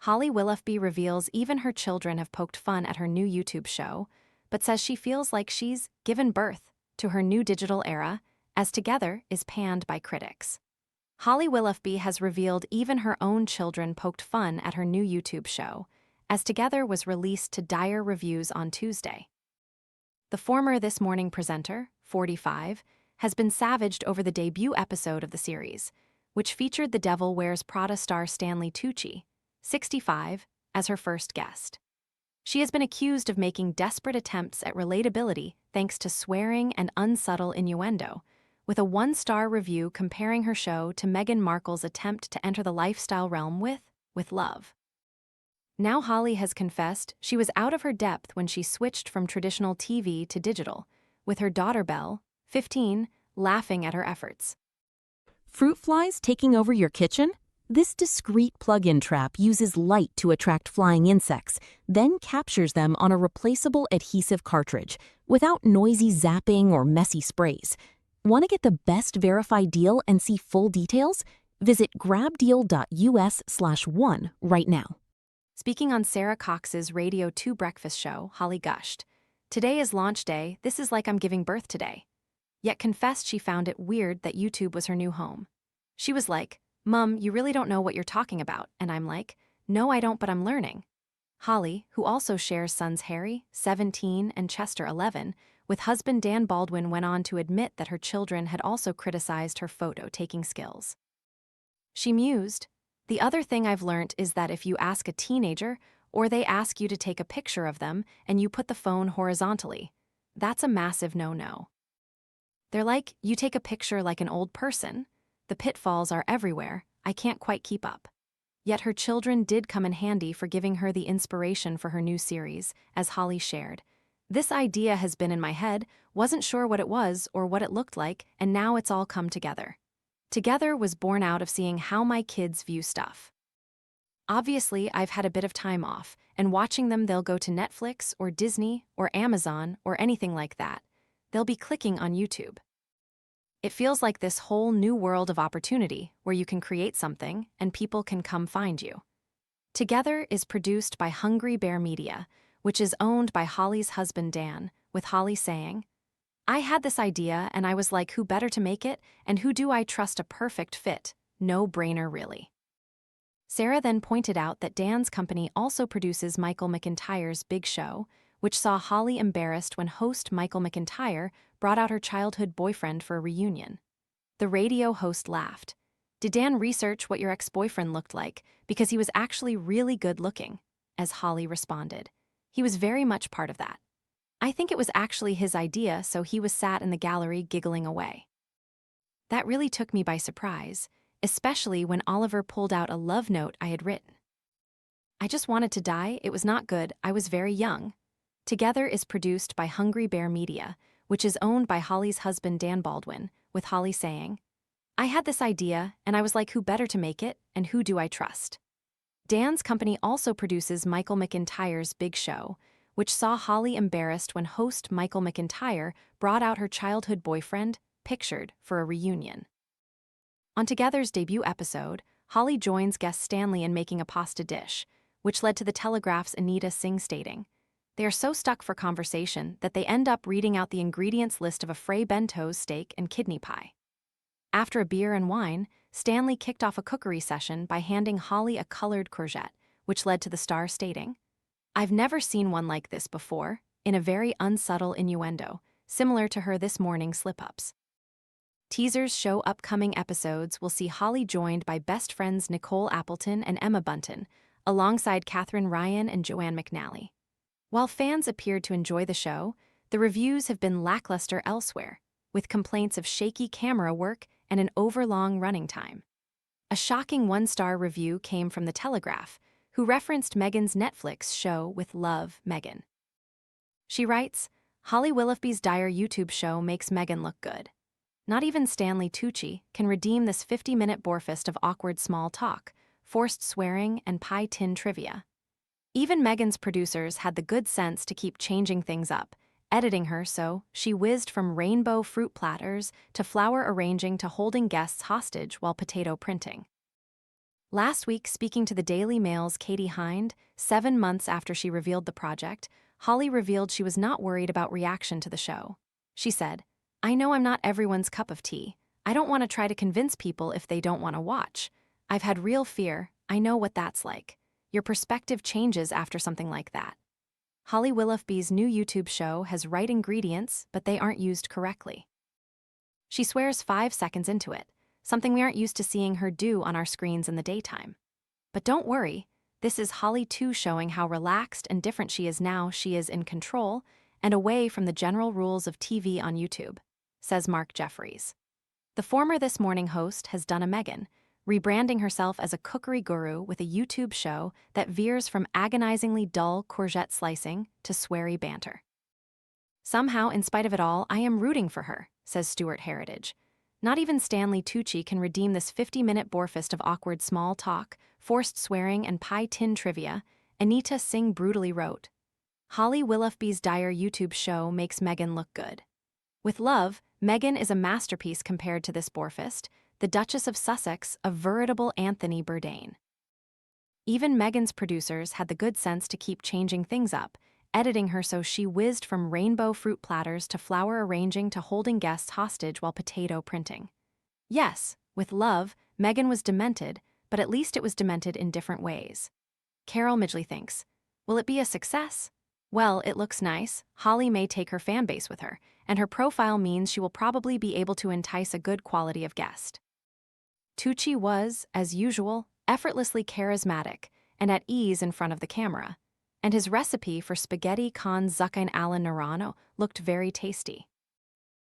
Holly Willoughby reveals even her children have poked fun at her new YouTube show, but says she feels like she's given birth to her new digital era, as Together is panned by critics. Holly Willoughby has revealed even her own children poked fun at her new YouTube show, as Together was released to dire reviews on Tuesday. The former This Morning presenter, 45, has been savaged over the debut episode of the series, which featured the Devil Wears Prada star Stanley Tucci, 65, as her first guest. She has been accused of making desperate attempts at relatability thanks to swearing and unsubtle innuendo, with a one-star review comparing her show to Meghan Markle's attempt to enter the lifestyle realm with love. Now Holly has confessed she was out of her depth when she switched from traditional TV to digital, with her daughter Belle, 15, laughing at her efforts. Fruit flies taking over your kitchen? This discreet plug-in trap uses light to attract flying insects, then captures them on a replaceable adhesive cartridge, without noisy zapping or messy sprays. Want to get the best verified deal and see full details? Visit grabdeal.us/one right now. Speaking on Sarah Cox's Radio 2 breakfast show, Holly gushed, "Today is launch day, this is like I'm giving birth today." Yet confessed she found it weird that YouTube was her new home. She was like, "Mum, you really don't know what you're talking about," and I'm like, "No, I don't, but I'm learning." Holly, who also shares sons Harry, 17, and Chester, 11, with husband Dan Baldwin, went on to admit that her children had also criticized her photo-taking skills. She mused, "The other thing I've learned is that if you ask a teenager, or they ask you to take a picture of them and you put the phone horizontally, that's a massive no-no. They're like, you take a picture like an old person. The pitfalls are everywhere, I can't quite keep up." Yet her children did come in handy for giving her the inspiration for her new series, as Holly shared. "This idea has been in my head, wasn't sure what it was or what it looked like, and now it's all come together. Together was born out of seeing how my kids view stuff. Obviously, I've had a bit of time off, and watching them they'll go to Netflix or Disney or Amazon or anything like that. They'll be clicking on YouTube. It feels like this whole new world of opportunity where you can create something and people can come find you." Together is produced by Hungry Bear Media, which is owned by Holly's husband Dan, with Holly saying, "I had this idea and I was like, who better to make it, and who do I trust? A perfect fit, no-brainer really." Sarah then pointed out that Dan's company also produces Michael McIntyre's Big Show, which saw Holly embarrassed when host Michael McIntyre brought out her childhood boyfriend for a reunion. The radio host laughed. "Did Dan research what your ex-boyfriend looked like? Because he was actually really good looking," as Holly responded. "He was very much part of that. I think it was actually his idea, so he was sat in the gallery giggling away." That really took me by surprise, especially when Oliver pulled out a love note I had written. "I just wanted to die, it was not good, I was very young." Together is produced by Hungry Bear Media, which is owned by Holly's husband Dan Baldwin, with Holly saying, "I had this idea, and I was like, who better to make it, and who do I trust?" Dan's company also produces Michael McIntyre's Big Show, which saw Holly embarrassed when host Michael McIntyre brought out her childhood boyfriend, pictured, for a reunion. On Together's debut episode, Holly joins guest Stanley in making a pasta dish, which led to The Telegraph's Anita Singh stating, "They are so stuck for conversation that they end up reading out the ingredients list of a Frey Bento's steak and kidney pie." After a beer and wine, Stanley kicked off a cookery session by handing Holly a colored courgette, which led to the star stating, "I've never seen one like this before," in a very unsubtle innuendo, similar to her this morning slip-ups. Teasers show upcoming episodes will see Holly joined by best friends Nicole Appleton and Emma Bunton, alongside Katherine Ryan and Joanne McNally. While fans appeared to enjoy the show, the reviews have been lackluster elsewhere, with complaints of shaky camera work and an overlong running time. A shocking one-star review came from The Telegraph, who referenced Meghan's Netflix show with Love, Meghan. She writes, "Holly Willoughby's dire YouTube show makes Meghan look good. Not even Stanley Tucci can redeem this 50-minute borefest of awkward small talk, forced swearing, and pie tin trivia. Even Meghan's producers had the good sense to keep changing things up, editing her so she whizzed from rainbow fruit platters to flower arranging to holding guests hostage while potato printing." Last week, speaking to the Daily Mail's Katie Hind, 7 months after she revealed the project, Holly revealed she was not worried about reaction to the show. She said, "I know I'm not everyone's cup of tea. I don't want to try to convince people if they don't want to watch. I've had real fear. I know what that's like. Your perspective changes after something like that." Holly Willoughby's new YouTube show has right ingredients, but they aren't used correctly. She swears 5 seconds into it, something we aren't used to seeing her do on our screens in the daytime. But don't worry, this is Holly too showing how relaxed and different she is now. She is in control and away from the general rules of TV on YouTube, says Mark Jeffries. The former This Morning host has done a Meghan, rebranding herself as a cookery guru with a YouTube show that veers from agonizingly dull courgette slicing to sweary banter. "Somehow, in spite of it all, I am rooting for her," says Stuart Heritage. "Not even Stanley Tucci can redeem this 50-minute borefest of awkward small talk, forced swearing, and pie tin trivia," Anita Singh brutally wrote. Holly Willoughby's dire YouTube show makes Meghan look good. With love, Meghan is a masterpiece compared to this borefest, the Duchess of Sussex, a veritable Anthony Bourdain. Even Meghan's producers had the good sense to keep changing things up, editing her so she whizzed from rainbow fruit platters to flower arranging to holding guests hostage while potato printing. Yes, with love, Meghan was demented, but at least it was demented in different ways. Carol Midgley thinks, "Will it be a success? Well, it looks nice. Holly may take her fan base with her, and her profile means she will probably be able to entice a good quality of guest." Tucci was, as usual, effortlessly charismatic and at ease in front of the camera, and his recipe for spaghetti con zucchine alla Nerano looked very tasty.